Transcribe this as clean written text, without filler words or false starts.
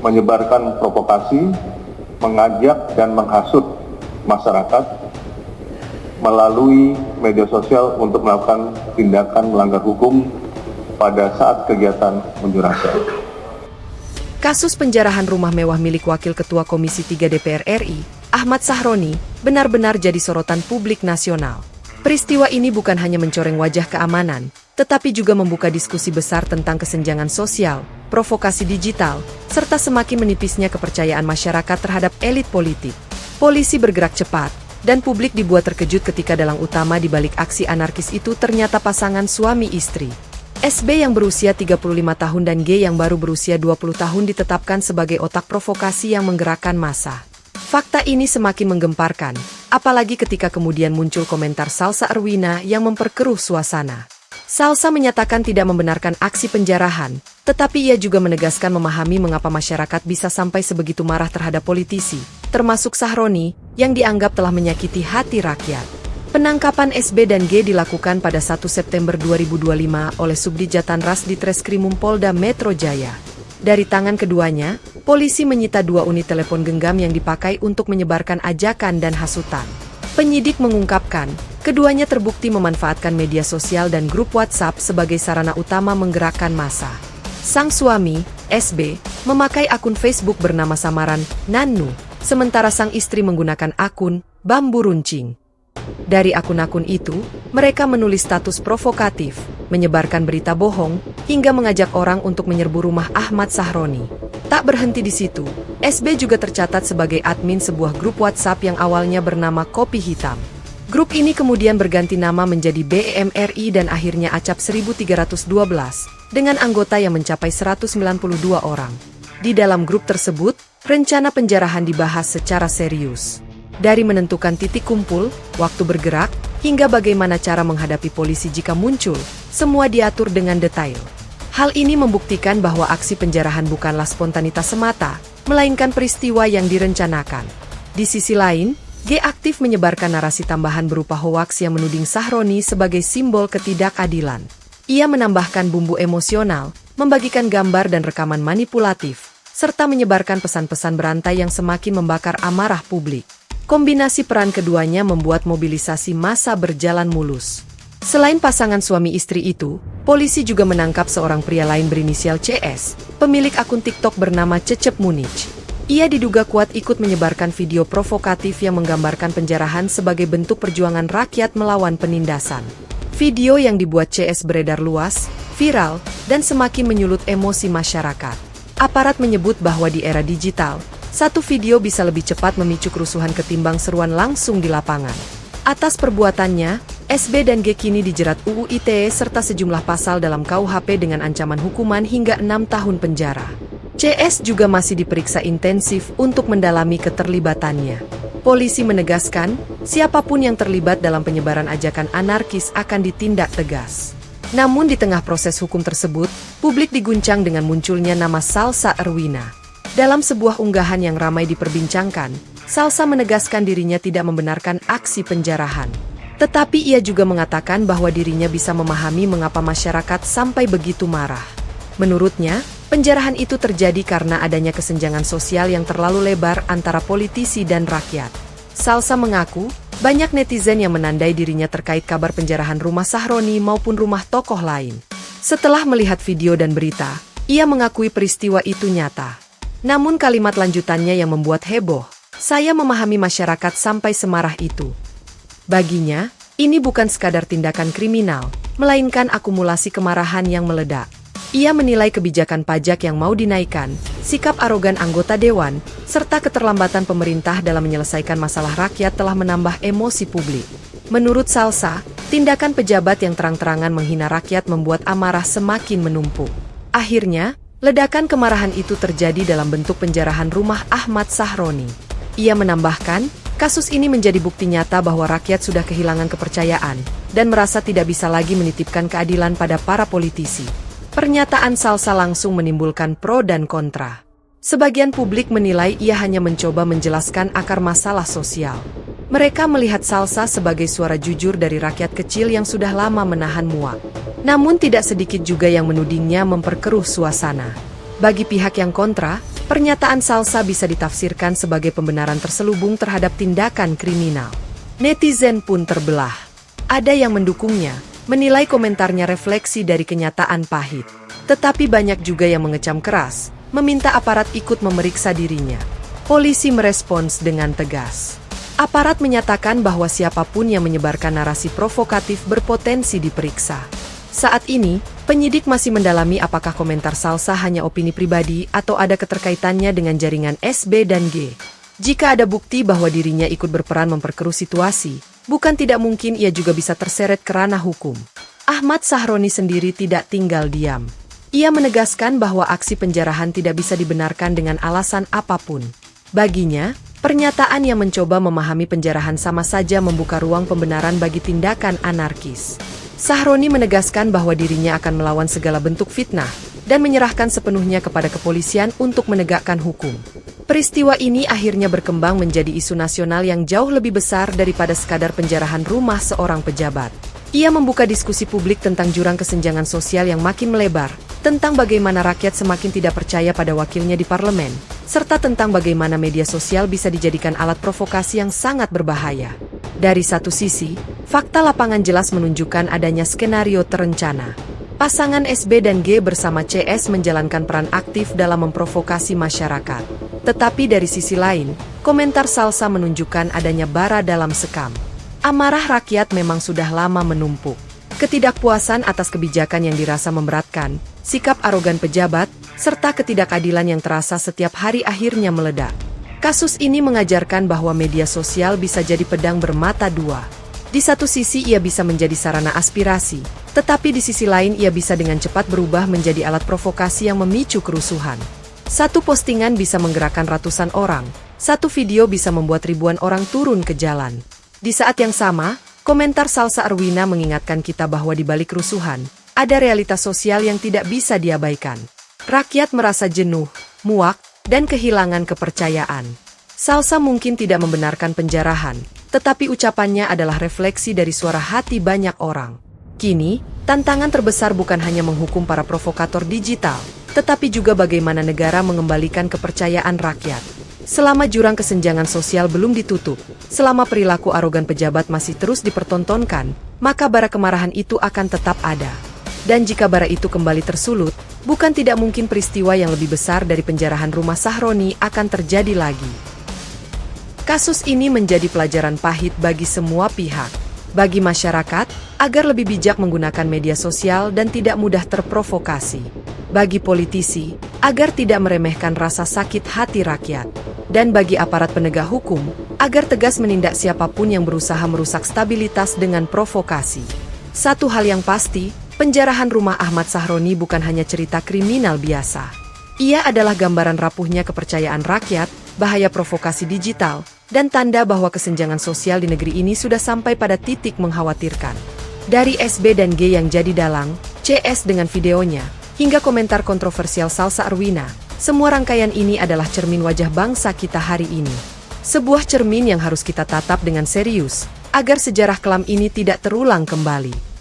menyebarkan provokasi, mengajak dan menghasut masyarakat melalui media sosial untuk melakukan tindakan melanggar hukum pada saat kegiatan unjuk rasa. Kasus penjarahan rumah mewah milik Wakil Ketua Komisi 3 DPR RI, Ahmad Sahroni, benar-benar jadi sorotan publik nasional. Peristiwa ini bukan hanya mencoreng wajah keamanan, tetapi juga membuka diskusi besar tentang kesenjangan sosial, provokasi digital, serta semakin menipisnya kepercayaan masyarakat terhadap elit politik. Polisi bergerak cepat, dan publik dibuat terkejut ketika dalang utama di balik aksi anarkis itu ternyata pasangan suami istri. SB yang berusia 35 tahun dan G yang baru berusia 20 tahun ditetapkan sebagai otak provokasi yang menggerakkan massa. Fakta ini semakin menggemparkan, apalagi ketika kemudian muncul komentar Salsa Erwina yang memperkeruh suasana. Salsa menyatakan tidak membenarkan aksi penjarahan, tetapi ia juga menegaskan memahami mengapa masyarakat bisa sampai sebegitu marah terhadap politisi, termasuk Sahroni, yang dianggap telah menyakiti hati rakyat. Penangkapan SB dan G dilakukan pada 1 September 2025 oleh Subdit Jatanras di Treskrimum Polda Metro Jaya. Dari tangan keduanya, polisi menyita 2 unit telepon genggam yang dipakai untuk menyebarkan ajakan dan hasutan. Penyidik mengungkapkan, keduanya terbukti memanfaatkan media sosial dan grup WhatsApp sebagai sarana utama menggerakkan massa. Sang suami, SB, memakai akun Facebook bernama samaran Nanu, sementara sang istri menggunakan akun Bambu Runcing. Dari akun-akun itu, mereka menulis status provokatif, menyebarkan berita bohong, hingga mengajak orang untuk menyerbu rumah Ahmad Sahroni. Tak berhenti di situ, SB juga tercatat sebagai admin sebuah grup WhatsApp yang awalnya bernama Kopi Hitam. Grup ini kemudian berganti nama menjadi BEMRI dan akhirnya acap 1312, dengan anggota yang mencapai 192 orang. Di dalam grup tersebut, rencana penjarahan dibahas secara serius. Dari menentukan titik kumpul, waktu bergerak, hingga bagaimana cara menghadapi polisi jika muncul, semua diatur dengan detail. Hal ini membuktikan bahwa aksi penjarahan bukanlah spontanitas semata, melainkan peristiwa yang direncanakan. Di sisi lain, G aktif menyebarkan narasi tambahan berupa hoaks yang menuding Sahroni sebagai simbol ketidakadilan. Ia menambahkan bumbu emosional, membagikan gambar dan rekaman manipulatif, serta menyebarkan pesan-pesan berantai yang semakin membakar amarah publik. Kombinasi peran keduanya membuat mobilisasi massa berjalan mulus. Selain pasangan suami istri itu, polisi juga menangkap seorang pria lain berinisial CS, pemilik akun TikTok bernama Cecep Munich. Ia diduga kuat ikut menyebarkan video provokatif yang menggambarkan penjarahan sebagai bentuk perjuangan rakyat melawan penindasan. Video yang dibuat CS beredar luas, viral, dan semakin menyulut emosi masyarakat. Aparat menyebut bahwa di era digital, satu video bisa lebih cepat memicu kerusuhan ketimbang seruan langsung di lapangan. Atas perbuatannya, SB dan G kini dijerat UU ITE serta sejumlah pasal dalam KUHP dengan ancaman hukuman hingga 6 tahun penjara. CS juga masih diperiksa intensif untuk mendalami keterlibatannya. Polisi menegaskan, siapapun yang terlibat dalam penyebaran ajakan anarkis akan ditindak tegas. Namun di tengah proses hukum tersebut, publik diguncang dengan munculnya nama Salsa Erwina. Dalam sebuah unggahan yang ramai diperbincangkan, Salsa menegaskan dirinya tidak membenarkan aksi penjarahan. Tetapi ia juga mengatakan bahwa dirinya bisa memahami mengapa masyarakat sampai begitu marah. Menurutnya, penjarahan itu terjadi karena adanya kesenjangan sosial yang terlalu lebar antara politisi dan rakyat. Salsa mengaku, banyak netizen yang menandai dirinya terkait kabar penjarahan rumah Sahroni maupun rumah tokoh lain. Setelah melihat video dan berita, ia mengakui peristiwa itu nyata. Namun kalimat lanjutannya yang membuat heboh, saya memahami masyarakat sampai semarah itu. Baginya, ini bukan sekadar tindakan kriminal, melainkan akumulasi kemarahan yang meledak. Ia menilai kebijakan pajak yang mau dinaikkan, sikap arogan anggota dewan, serta keterlambatan pemerintah dalam menyelesaikan masalah rakyat telah menambah emosi publik. Menurut Salsa, tindakan pejabat yang terang-terangan menghina rakyat membuat amarah semakin menumpuk. Akhirnya, ledakan kemarahan itu terjadi dalam bentuk penjarahan rumah Ahmad Sahroni. Ia menambahkan, kasus ini menjadi bukti nyata bahwa rakyat sudah kehilangan kepercayaan dan merasa tidak bisa lagi menitipkan keadilan pada para politisi. Pernyataan Salsa langsung menimbulkan pro dan kontra. Sebagian publik menilai ia hanya mencoba menjelaskan akar masalah sosial. Mereka melihat Salsa sebagai suara jujur dari rakyat kecil yang sudah lama menahan muak. Namun tidak sedikit juga yang menudingnya memperkeruh suasana. Bagi pihak yang kontra, pernyataan Salsa bisa ditafsirkan sebagai pembenaran terselubung terhadap tindakan kriminal. Netizen pun terbelah. Ada yang mendukungnya, menilai komentarnya refleksi dari kenyataan pahit. Tetapi banyak juga yang mengecam keras, meminta aparat ikut memeriksa dirinya. Polisi merespons dengan tegas. Aparat menyatakan bahwa siapapun yang menyebarkan narasi provokatif berpotensi diperiksa. Saat ini, penyidik masih mendalami apakah komentar Salsa hanya opini pribadi atau ada keterkaitannya dengan jaringan SB dan G. Jika ada bukti bahwa dirinya ikut berperan memperkeruh situasi, bukan tidak mungkin ia juga bisa terseret ke ranah hukum. Ahmad Sahroni sendiri tidak tinggal diam. Ia menegaskan bahwa aksi penjarahan tidak bisa dibenarkan dengan alasan apapun. Baginya, pernyataan yang mencoba memahami penjarahan sama saja membuka ruang pembenaran bagi tindakan anarkis. Sahroni menegaskan bahwa dirinya akan melawan segala bentuk fitnah dan menyerahkan sepenuhnya kepada kepolisian untuk menegakkan hukum. Peristiwa ini akhirnya berkembang menjadi isu nasional yang jauh lebih besar daripada sekadar penjarahan rumah seorang pejabat. Ia membuka diskusi publik tentang jurang kesenjangan sosial yang makin melebar, tentang bagaimana rakyat semakin tidak percaya pada wakilnya di parlemen, serta tentang bagaimana media sosial bisa dijadikan alat provokasi yang sangat berbahaya. Dari satu sisi, fakta lapangan jelas menunjukkan adanya skenario terencana. Pasangan SB dan G bersama CS menjalankan peran aktif dalam memprovokasi masyarakat. Tetapi dari sisi lain, komentar Salsa menunjukkan adanya bara dalam sekam. Amarah rakyat memang sudah lama menumpuk. Ketidakpuasan atas kebijakan yang dirasa memberatkan, sikap arogan pejabat, serta ketidakadilan yang terasa setiap hari akhirnya meledak. Kasus ini mengajarkan bahwa media sosial bisa jadi pedang bermata dua. Di satu sisi ia bisa menjadi sarana aspirasi, tetapi di sisi lain ia bisa dengan cepat berubah menjadi alat provokasi yang memicu kerusuhan. Satu postingan bisa menggerakkan ratusan orang, satu video bisa membuat ribuan orang turun ke jalan. Di saat yang sama, komentar Salsa Arwina mengingatkan kita bahwa di balik kerusuhan, ada realitas sosial yang tidak bisa diabaikan. Rakyat merasa jenuh, muak, dan kehilangan kepercayaan. Salsa mungkin tidak membenarkan penjarahan, tetapi ucapannya adalah refleksi dari suara hati banyak orang. Kini, tantangan terbesar bukan hanya menghukum para provokator digital, tetapi juga bagaimana negara mengembalikan kepercayaan rakyat. Selama jurang kesenjangan sosial belum ditutup, selama perilaku arogan pejabat masih terus dipertontonkan, maka bara kemarahan itu akan tetap ada. Dan jika bara itu kembali tersulut, bukan tidak mungkin peristiwa yang lebih besar dari penjarahan rumah Sahroni akan terjadi lagi. Kasus ini menjadi pelajaran pahit bagi semua pihak. Bagi masyarakat, agar lebih bijak menggunakan media sosial dan tidak mudah terprovokasi. Bagi politisi, agar tidak meremehkan rasa sakit hati rakyat. Dan bagi aparat penegak hukum, agar tegas menindak siapapun yang berusaha merusak stabilitas dengan provokasi. Satu hal yang pasti, penjarahan rumah Ahmad Sahroni bukan hanya cerita kriminal biasa. Ia adalah gambaran rapuhnya kepercayaan rakyat, bahaya provokasi digital, dan tanda bahwa kesenjangan sosial di negeri ini sudah sampai pada titik mengkhawatirkan. Dari SB dan G yang jadi dalang, CS dengan videonya, hingga komentar kontroversial Salsa Arwina, semua rangkaian ini adalah cermin wajah bangsa kita hari ini. Sebuah cermin yang harus kita tatap dengan serius, agar sejarah kelam ini tidak terulang kembali.